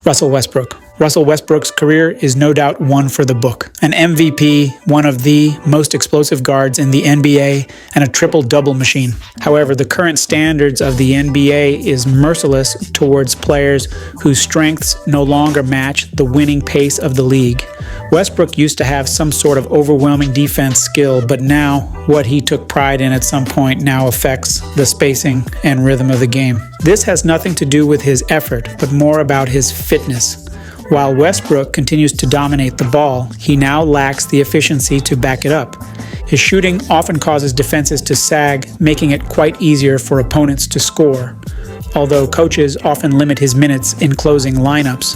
Russell Westbrook. Russell Westbrook's career is no doubt one for the book. An MVP, one of the most explosive guards in the NBA, and a triple-double machine. However, the current standards of the NBA is merciless towards players whose strengths no longer match the winning pace of the league. Westbrook used to have some sort of overwhelming defense skill, but now what he took pride in at some point now affects the spacing and rhythm of the game. This has nothing to do with his effort, but more about his fitness. While Westbrook continues to dominate the ball, he now lacks the efficiency to back it up. His shooting often causes defenses to sag, making it quite easier for opponents to score, although coaches often limit his minutes in closing lineups,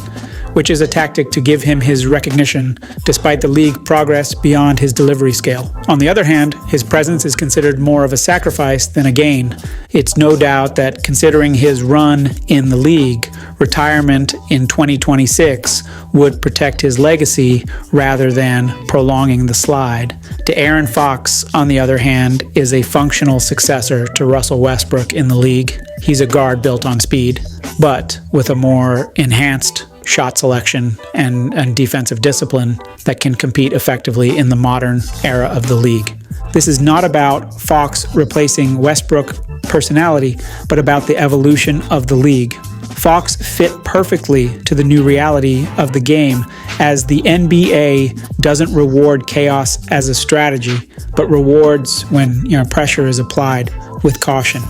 which is a tactic to give him his recognition despite the league progress beyond his delivery scale. On the other hand, his presence is considered more of a sacrifice than a gain. It's no doubt that considering his run in the league, retirement in 2026 would protect his legacy rather than prolonging the slide. De'Aaron Fox, on the other hand, is a functional successor to Russell Westbrook in the league. He's a guard built on speed, but with a more enhanced shot selection and defensive discipline that can compete effectively in the modern era of the league. This is not about Fox replacing Westbrook personality, but about the evolution of the league. Fox fit perfectly to the new reality of the game, as the NBA doesn't reward chaos as a strategy, but rewards when pressure is applied with caution.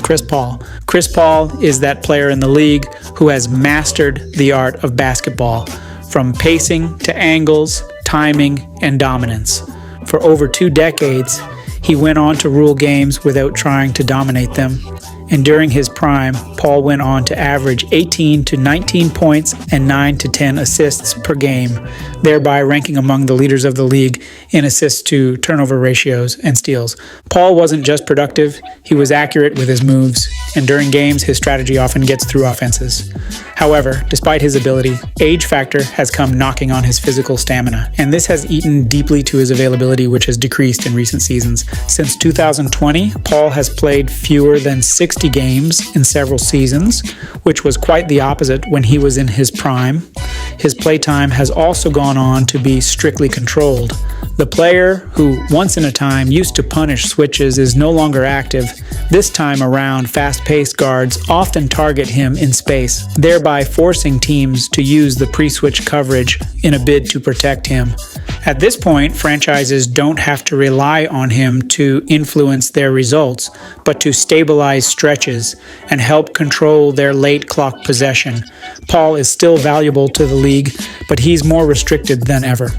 Chris Paul. Chris Paul is that player in the league who has mastered the art of basketball, from pacing to angles, timing, and dominance. For over 2 decades, he went on to rule games without trying to dominate them. And during his prime, Paul went on to average 18 to 19 points and 9 to 10 assists per game, thereby ranking among the leaders of the league in assists to turnover ratios and steals. Paul wasn't just productive, he was accurate with his moves, and during games, his strategy often gets through offenses. However, despite his ability, age factor has come knocking on his physical stamina, and this has eaten deeply to his availability, which has decreased in recent seasons. Since 2020, Paul has played fewer than 60 games in several seasons, which was quite the opposite when he was in his prime. His playtime has also gone on to be strictly controlled. The player who once in a time used to punish switches is no longer active. This time around, fast-paced guards often target him in space, thereby forcing teams to use the pre-switch coverage in a bid to protect him. At this point, franchises don't have to rely on him to influence their results, but to stabilize stretches and help control their late clock possession. Paul is still valuable to the league, but he's more restricted than ever.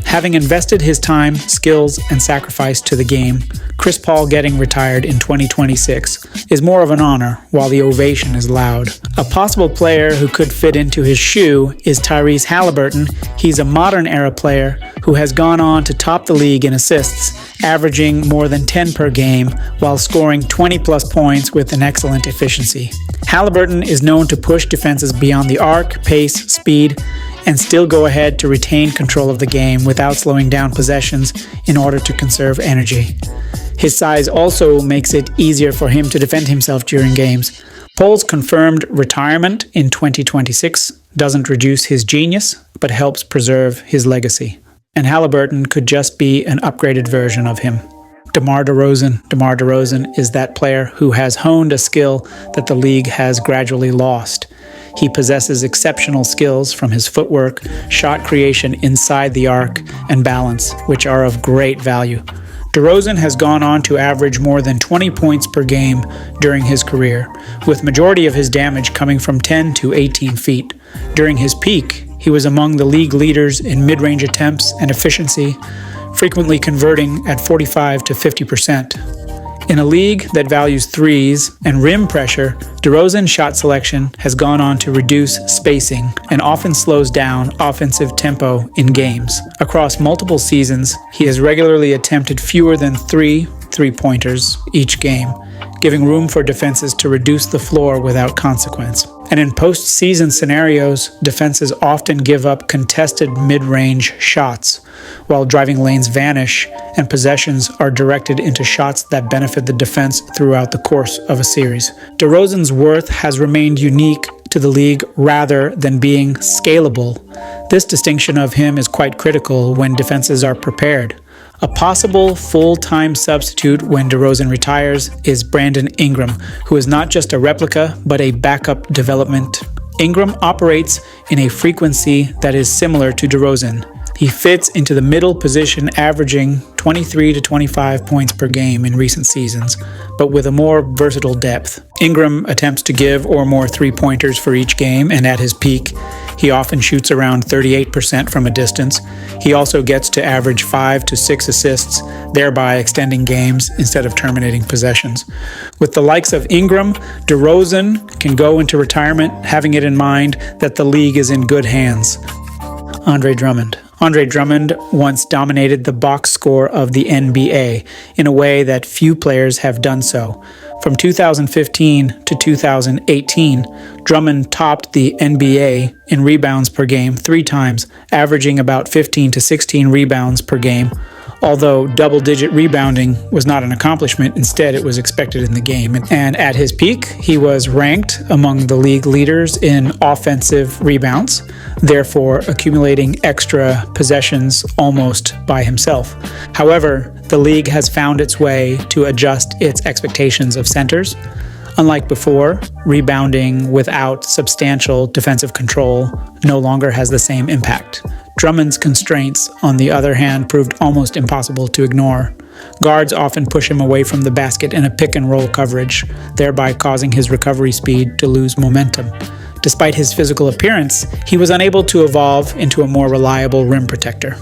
Having invested his time, skills, and sacrifice to the game, Chris Paul getting retired in 2026 is more of an honor, while the ovation is loud. A possible player who could fit into his shoe is Tyrese Haliburton. He's a modern-era player who has gone on to top the league in assists, averaging more than 10 per game, while scoring 20-plus points with an excellent efficiency. Haliburton is known to push defenses beyond the arc, pace, speed, and still go ahead to retain control of the game without slowing down possessions in order to conserve energy. His size also makes it easier for him to defend himself during games. Paul's confirmed retirement in 2026 doesn't reduce his genius, but helps preserve his legacy. And Haliburton could just be an upgraded version of him. DeMar DeRozan. DeMar DeRozan is that player who has honed a skill that the league has gradually lost. He possesses exceptional skills from his footwork, shot creation inside the arc, and balance, which are of great value. DeRozan has gone on to average more than 20 points per game during his career, with majority of his damage coming from 10 to 18 feet. During his peak, he was among the league leaders in mid-range attempts and efficiency, frequently converting at 45 to 50%. In a league that values threes and rim pressure, DeRozan's shot selection has gone on to reduce spacing and often slows down offensive tempo in games. Across multiple seasons, he has regularly attempted fewer than 3 three-pointers each game, giving room for defenses to reduce the floor without consequence. And in postseason scenarios, defenses often give up contested mid-range shots, while driving lanes vanish and possessions are directed into shots that benefit the defense throughout the course of a series. DeRozan's worth has remained unique to the league rather than being scalable. This distinction of him is quite critical when defenses are prepared. A possible full-time substitute when DeRozan retires is Brandon Ingram, who is not just a replica, but a backup development. Ingram operates in a frequency that is similar to DeRozan. He fits into the middle position, averaging 23 to 25 points per game in recent seasons, but with a more versatile depth. Ingram attempts to give or more three-pointers for each game, and at his peak, he often shoots around 38% from a distance. He also gets to average 5 to 6 assists, thereby extending games instead of terminating possessions. With the likes of Ingram, DeRozan can go into retirement having it in mind that the league is in good hands. Andre Drummond. Andre Drummond once dominated the box score of the NBA in a way that few players have done so. From 2015 to 2018, Drummond topped the NBA in rebounds per game 3 times, averaging about 15 to 16 rebounds per game. Although double-digit rebounding was not an accomplishment, instead it was expected in the game. And at his peak, he was ranked among the league leaders in offensive rebounds, therefore accumulating extra possessions almost by himself. However, the league has found its way to adjust its expectations of centers. Unlike before, rebounding without substantial defensive control no longer has the same impact. Drummond's constraints, on the other hand, proved almost impossible to ignore. Guards often push him away from the basket in a pick-and-roll coverage, thereby causing his recovery speed to lose momentum. Despite his physical appearance, he was unable to evolve into a more reliable rim protector.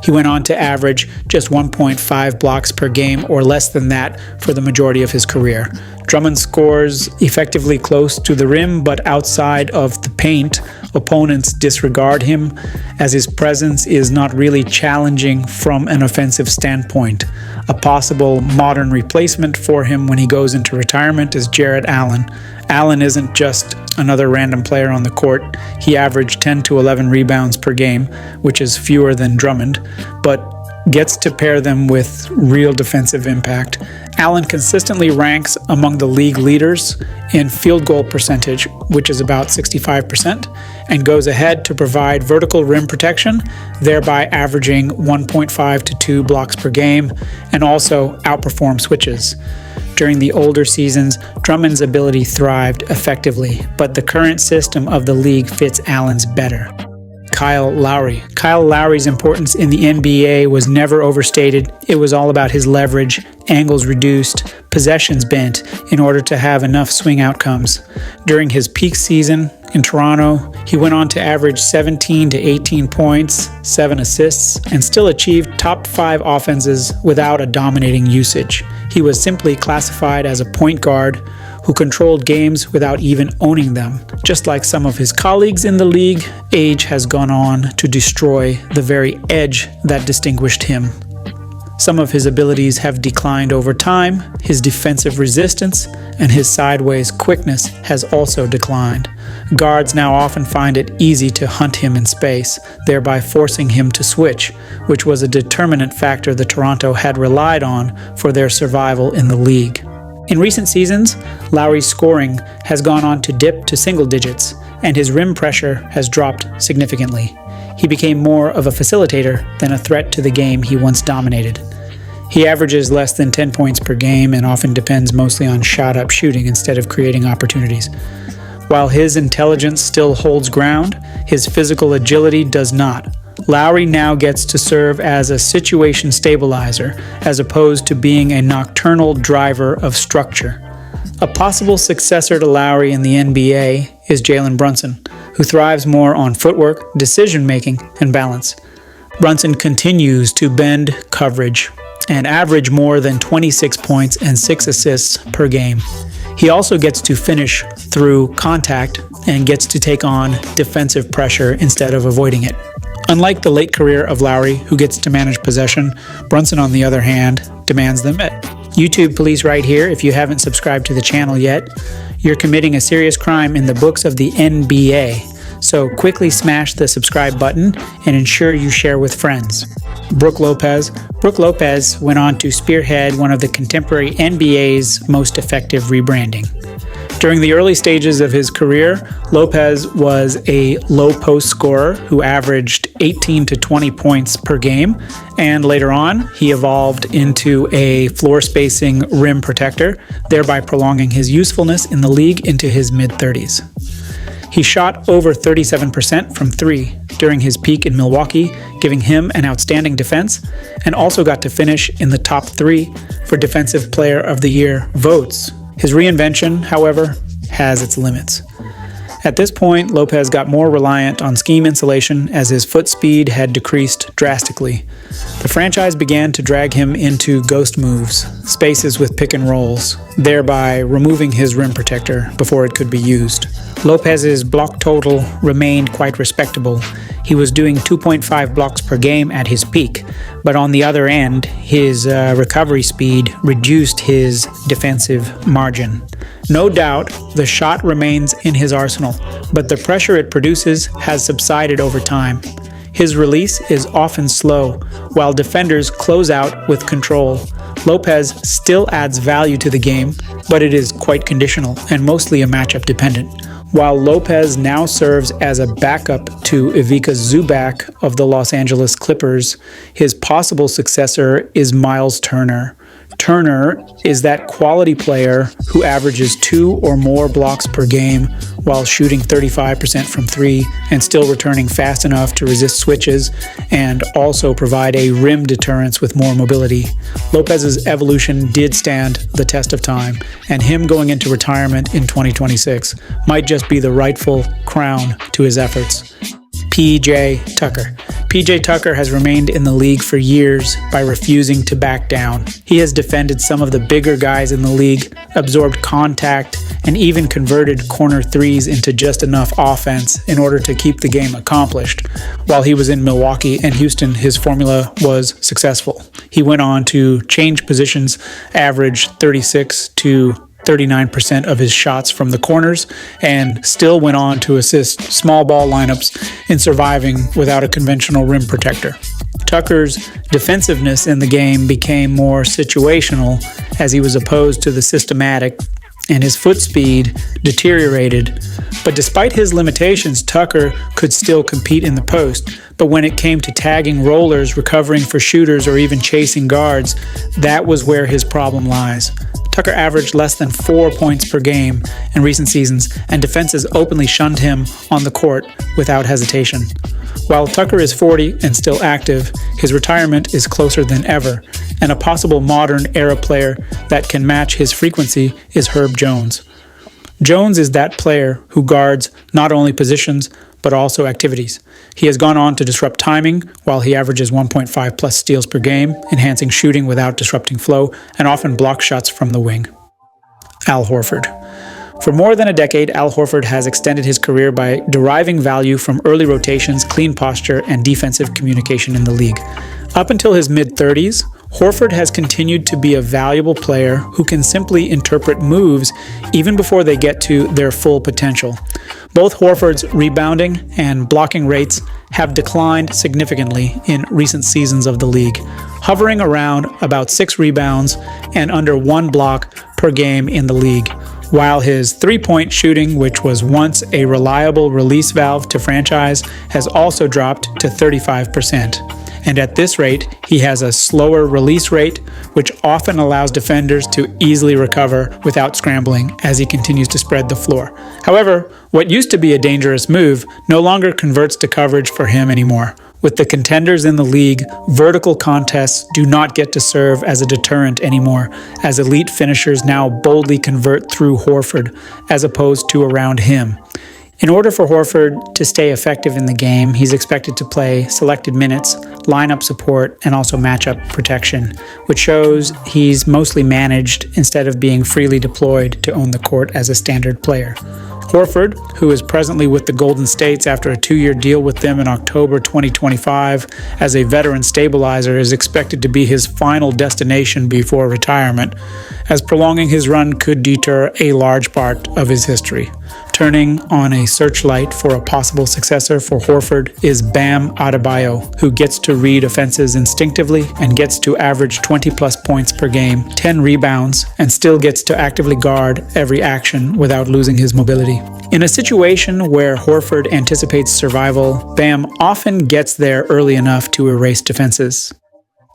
He went on to average just 1.5 blocks per game, or less than that, for the majority of his career. Drummond scores effectively close to the rim, but outside of the paint, opponents disregard him, as his presence is not really challenging from an offensive standpoint. A possible modern replacement for him when he goes into retirement is Jarrett Allen. Allen isn't just another random player on the court. He averaged 10 to 11 rebounds per game, which is fewer than Drummond, but gets to pair them with real defensive impact. Allen consistently ranks among the league leaders in field goal percentage, which is about 65%, and goes ahead to provide vertical rim protection, thereby averaging 1.5 to 2 blocks per game, and also outperform switches. During the older seasons, Drummond's ability thrived effectively, but the current system of the league fits Allen's better. Kyle Lowry. Kyle Lowry's importance in the NBA was never overstated. It was all about his leverage, angles reduced, possessions bent in order to have enough swing outcomes. During his peak season in Toronto, he went on to average 17 to 18 points, 7 assists, and still achieved top 5 offenses without a dominating usage. He was simply classified as a point guard who controlled games without even owning them. Just like some of his colleagues in the league, age has gone on to destroy the very edge that distinguished him. Some of his abilities have declined over time. His defensive resistance and his sideways quickness has also declined. Guards now often find it easy to hunt him in space, thereby forcing him to switch, which was a determinant factor that Toronto had relied on for their survival in the league. In recent seasons, Lowry's scoring has gone on to dip to single digits, and his rim pressure has dropped significantly. He became more of a facilitator than a threat to the game he once dominated. He averages less than 10 points per game and often depends mostly on shot-up shooting instead of creating opportunities. While his intelligence still holds ground, his physical agility does not. Lowry now gets to serve as a situation stabilizer, as opposed to being a nocturnal driver of structure. A possible successor to Lowry in the NBA is Jalen Brunson, who thrives more on footwork, decision-making, and balance. Brunson continues to bend coverage and average more than 26 points and 6 assists per game. He also gets to finish through contact and gets to take on defensive pressure instead of avoiding it. Unlike the late career of Lowry, who gets to manage possession, Brunson, on the other hand, demands them. YouTube police right here. If you haven't subscribed to the channel yet, you're committing a serious crime in the books of the NBA. So quickly smash the subscribe button and ensure you share with friends. Brook Lopez. Brook Lopez went on to spearhead one of the contemporary NBA's most effective rebranding. During the early stages of his career, Lopez was a low post scorer who averaged 18 to 20 points per game, and later on, he evolved into a floor-spacing rim protector, thereby prolonging his usefulness in the league into his mid-30s. He shot over 37% from three during his peak in Milwaukee, giving him an outstanding defense, and also got to finish in the top 3 for Defensive Player of the Year votes. His reinvention, however, has its limits. At this point, Lopez got more reliant on scheme insulation as his foot speed had decreased drastically. The franchise began to drag him into ghost moves, spaces with pick and rolls, thereby removing his rim protector before it could be used. Lopez's block total remained quite respectable. He was doing 2.5 blocks per game at his peak, but on the other end, his recovery speed reduced his defensive margin. No doubt, the shot remains in his arsenal, but the pressure it produces has subsided over time. His release is often slow, while defenders close out with control. Lopez still adds value to the game, but it is quite conditional and mostly a matchup dependent. While Lopez now serves as a backup to Ivica Zubac of the Los Angeles Clippers, his possible successor is Miles Turner. Turner is that quality player who averages 2 or more blocks per game while shooting 35% from 3 and still returning fast enough to resist switches and also provide a rim deterrence with more mobility. Lopez's evolution did stand the test of time, and him going into retirement in 2026 might just be the rightful crown to his efforts. P.J. Tucker. P.J. Tucker has remained in the league for years by refusing to back down. He has defended some of the bigger guys in the league, absorbed contact, and even converted corner threes into just enough offense in order to keep the game accomplished. While he was in Milwaukee and Houston, his formula was successful. He went on to change positions, average 36 to 39% of his shots from the corners, and still went on to assist small ball lineups in surviving without a conventional rim protector. Tucker's defensiveness in the game became more situational as he was opposed to the systematic, and his foot speed deteriorated. But despite his limitations, Tucker could still compete in the post. But when it came to tagging rollers, recovering for shooters, or even chasing guards, that was where his problem lies. Tucker averaged less than 4 points per game in recent seasons, and defenses openly shunned him on the court without hesitation. While Tucker is 40 and still active, his retirement is closer than ever, and a possible modern-era player that can match his frequency is Herb Jones. Jones is that player who guards not only positions, but also activities. He has gone on to disrupt timing, while he averages 1.5 plus steals per game, enhancing shooting without disrupting flow, and often blocks shots from the wing. Al Horford. For more than a decade, Al Horford has extended his career by deriving value from early rotations, clean posture, and defensive communication in the league. Up until his mid-30s, Horford has continued to be a valuable player who can simply interpret moves even before they get to their full potential. Both Horford's rebounding and blocking rates have declined significantly in recent seasons of the league, hovering around about 6 rebounds and under 1 block per game in the league, while his three-point shooting, which was once a reliable release valve to franchise, has also dropped to 35%. And at this rate, he has a slower release rate, which often allows defenders to easily recover without scrambling as he continues to spread the floor. However, what used to be a dangerous move no longer converts to coverage for him anymore. With the contenders in the league, vertical contests do not get to serve as a deterrent anymore, as elite finishers now boldly convert through Horford as opposed to around him. In order for Horford to stay effective in the game, he's expected to play selected minutes, lineup support, and also matchup protection, which shows he's mostly managed instead of being freely deployed to own the court as a standard player. Horford, who is presently with the Golden States after a 2-year deal with them in October 2025 as a veteran stabilizer, is expected to be his final destination before retirement, as prolonging his run could deter a large part of his history. turning on a searchlight for a possible successor for Horford is Bam Adebayo, who gets to read offenses instinctively and gets to average 20-plus points per game, 10 rebounds, and still gets to actively guard every action without losing his mobility. In a situation where Horford anticipates survival, Bam often gets there early enough to erase defenses.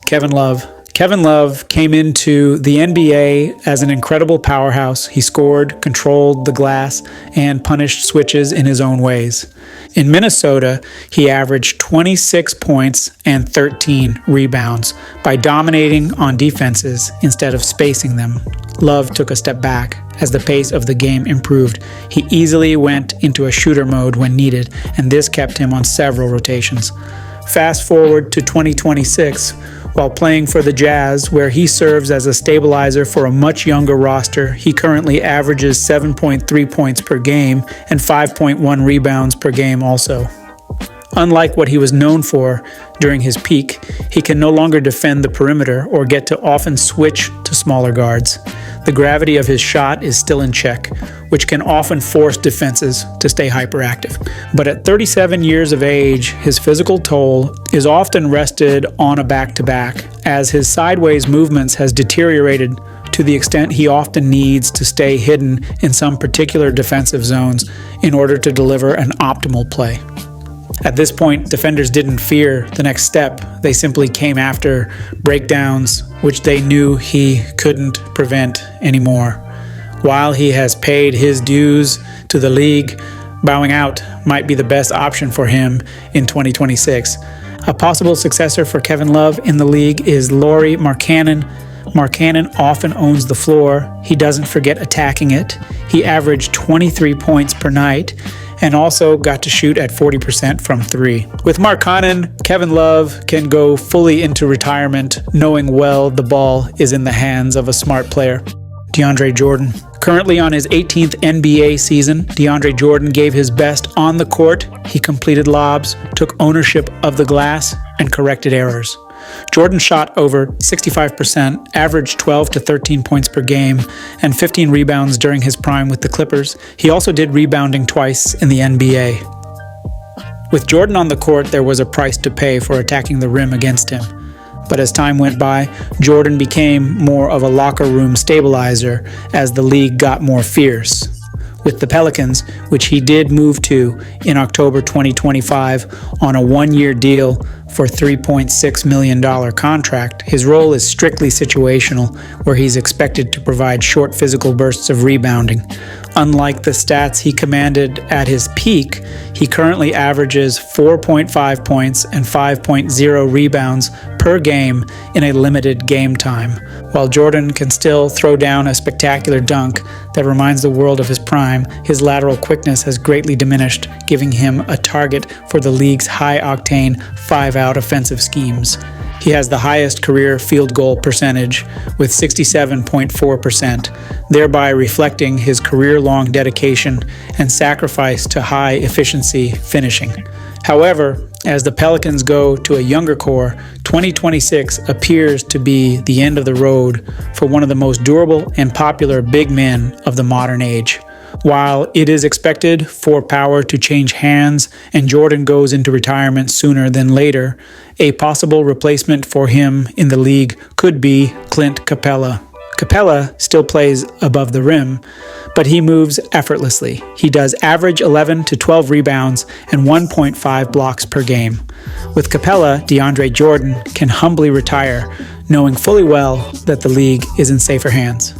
Kevin Love. Kevin Love came into the NBA as an incredible powerhouse. He scored, controlled the glass, and punished switches in his own ways. In Minnesota, he averaged 26 points and 13 rebounds by dominating on defenses instead of spacing them. Love took a step back as the pace of the game improved. He easily went into a shooter mode when needed, and this kept him on several rotations. Fast forward to 2026, while playing for the Jazz, where he serves as a stabilizer for a much younger roster. He currently averages 7.3 points per game and 5.1 rebounds per game also. Unlike what he was known for during his peak, he can no longer defend the perimeter or get to often switch to smaller guards. The gravity of his shot is still in check, which can often force defenses to stay hyperactive. But at 37 years of age, his physical toll is often rested on a back-to-back, as his sideways movements has deteriorated to the extent he often needs to stay hidden in some particular defensive zones in order to deliver an optimal play. At this point, defenders didn't fear the next step. They simply came after breakdowns, which they knew he couldn't prevent anymore. While he has paid his dues to the league, bowing out might be the best option for him in 2026. A possible successor for Kevin Love in the league is Lauri Markkanen. Markkanen often owns the floor. He doesn't forget attacking it. He averaged 23 points per night and also got to shoot at 40% from three. With Markkanen, Kevin Love can go fully into retirement, knowing well the ball is in the hands of a smart player. DeAndre Jordan. Currently on his 18th NBA season, DeAndre Jordan gave his best on the court. He completed lobs, took ownership of the glass, and corrected errors. Jordan shot over 65%, averaged 12 to 13 points per game, and 15 rebounds during his prime with the Clippers. He also did rebounding twice in the NBA. With Jordan on the court, there was a price to pay for attacking the rim against him. But as time went by, Jordan became more of a locker room stabilizer as the league got more fierce. With the Pelicans, which he did move to in October 2025 on a one-year deal for $3.6 million contract, his role is strictly situational, where he's expected to provide short physical bursts of rebounding. Unlike the stats he commanded at his peak, he currently averages 4.5 points and 5.0 rebounds per game in a limited game time. While Jordan can still throw down a spectacular dunk that reminds the world of his prime, his lateral quickness has greatly diminished, giving him a target for the league's high-octane 5-out offensive schemes. He has the highest career field goal percentage with 67.4%, thereby reflecting his career-long dedication and sacrifice to high-efficiency finishing. However, as the Pelicans go to a younger core, 2026 appears to be the end of the road for one of the most durable and popular big men of the modern age. While it is expected for power to change hands and Jordan goes into retirement sooner than later, a possible replacement for him in the league could be Clint Capella. Capella still plays above the rim, but he moves effortlessly. He does average 11 to 12 rebounds and 1.5 blocks per game. With Capella, DeAndre Jordan can humbly retire, knowing fully well that the league is in safer hands.